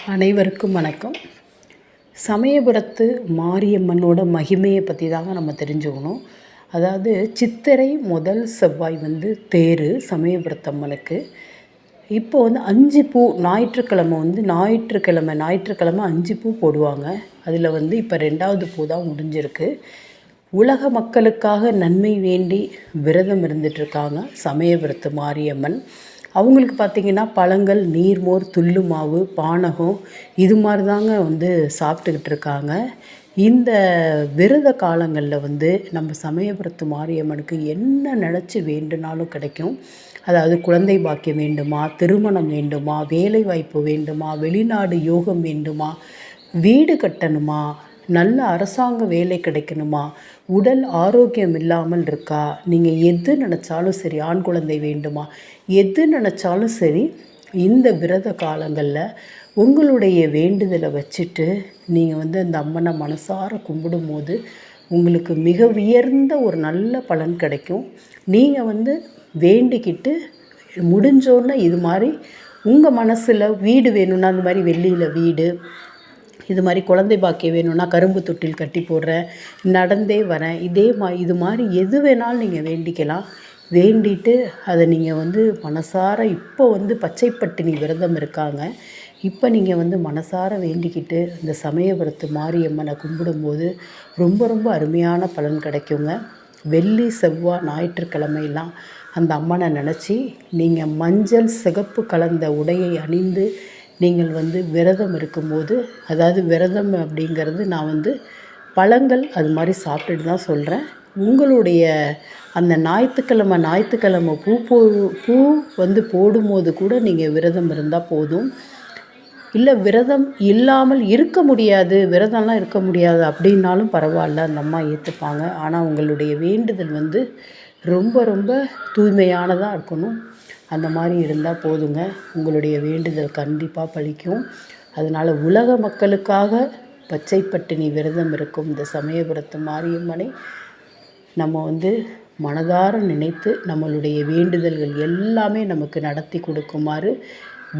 அனைவருக்கும் வணக்கம். சமயபுரத்து மாரியம்மனோட மகிமையை பற்றி தாங்க நம்ம தெரிஞ்சுக்கணும். அதாவது சித்திரை முதல் செவ்வாய் தேர் சமயபுரத்தம்மனுக்கு. இப்போ 5 பூ ஞாயிற்றுக்கிழமை 5 பூ போடுவாங்க. அதில் இப்போ 2வது பூ தான் முடிஞ்சிருக்கு. உலக மக்களுக்காக நன்மை வேண்டி விரதம் இருந்துகிட்ருக்காங்க சமயபுரத்து மாரியம்மன். அவங்களுக்கு பார்த்திங்கன்னா பழங்கள், நீர்மோர், துள்ளு மாவு, பானகம் இது மாதிரி தாங்க சாப்பிட்டுக்கிட்டு இருக்காங்க. இந்த விரத காலங்களில் நம்ம சமயபுரத்து மாரியம்மனுக்கு என்ன நினச்சி வேண்டுனாலும் கிடைக்கும். அதாவது குழந்தை பாக்கியம் வேண்டுமா, திருமணம் வேண்டுமா, வேலை வாய்ப்பு வேண்டுமா, வெளிநாடு யோகம் வேண்டுமா, வீடு கட்டணுமா, நல்ல அரசாங்க வேலை கிடைக்கணுமா, உடல் ஆரோக்கியம் இல்லாமல் இருக்கா, நீங்கள் எது நினச்சாலும் சரி, ஆண் குழந்தை வேண்டுமா, எது நினச்சாலும் சரி, இந்த விரத காலங்களில் உங்களுடைய வேண்டுதலை வச்சுட்டு நீங்கள் அந்த அம்மனை மனசார கும்பிடும்போது உங்களுக்கு மிக உயர்ந்த ஒரு நல்ல பலன் கிடைக்கும். நீங்கள் வேண்டிக்கிட்டு முடிஞ்சோன்னே இது மாதிரி உங்கள் மனசில் வீடு வேணும்னா அந்த மாதிரி வெள்ளியில் வீடு, இது மாதிரி குழந்தை பாக்கியம் வேணும்னா கரும்பு தொட்டில் கட்டி போடுறேன், நடந்தே வரேன், இது மாதிரி எது வேணாலும் நீங்கள் வேண்டிக்கலாம். வேண்டிட்டு அதை நீங்கள் மனசார இப்போ பச்சை பட்டினி விரதம் இருக்காங்க. இப்போ நீங்கள் மனசார வேண்டிக்கிட்டு இந்த சமயபுரத்து மாரியம்மனை கும்பிடும்போது ரொம்ப ரொம்ப அருமையான பலன் கிடைக்குங்க. வெள்ளி, செவ்வாய், ஞாயிற்றுக்கிழமையெல்லாம் அந்த அம்மனை நினச்சி நீங்கள் மஞ்சள் சிகப்பு கலந்த உடையை அணிந்து நீங்கள் விரதம் இருக்கும்போது, அதாவது விரதம் அப்படிங்கிறது நான் பழங்கள் அது மாதிரி சாப்பிட்டுட்டு தான் சொல்கிறேன். உங்களுடைய அந்த ஞாயிற்றுக்கிழமை பூ போடும்போது கூட நீங்கள் விரதம் இருந்தால் போதும். இல்லை விரதம் இல்லாமல் இருக்க முடியாது, விரதம்லாம் இருக்க முடியாது அப்படின்னாலும் பரவாயில்ல, அந்த அம்மா ஏற்றுப்பாங்க. ஆனால் உங்களுடைய வேண்டுதல் ரொம்ப ரொம்ப தூய்மையானதாக இருக்கணும். அந்த மாதிரி இருந்தால் போதுங்க, உங்களுடைய வேண்டுதல் கண்டிப்பாக பலிக்கும். அதனால் உலக மக்களுக்காக பச்சை பட்டினி விரதம் இருக்கும் இந்த சமயபுரத்து மாரியம்மனை நம்ம மனதார நினைத்து நம்மளுடைய வேண்டுதல்கள் எல்லாமே நமக்கு நடத்தி கொடுக்குமாறு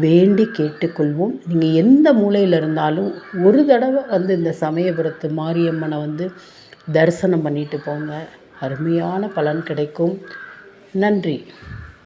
வேண்டி கேட்டுக்கொள்வோம். நீங்கள் எந்த மூலையில் இருந்தாலும் ஒரு தடவை இந்த சமயபுரத்து மாரியம்மனை தரிசனம் பண்ணிட்டு போங்க. அருமையான பலன் கிடைக்கும். நன்றி.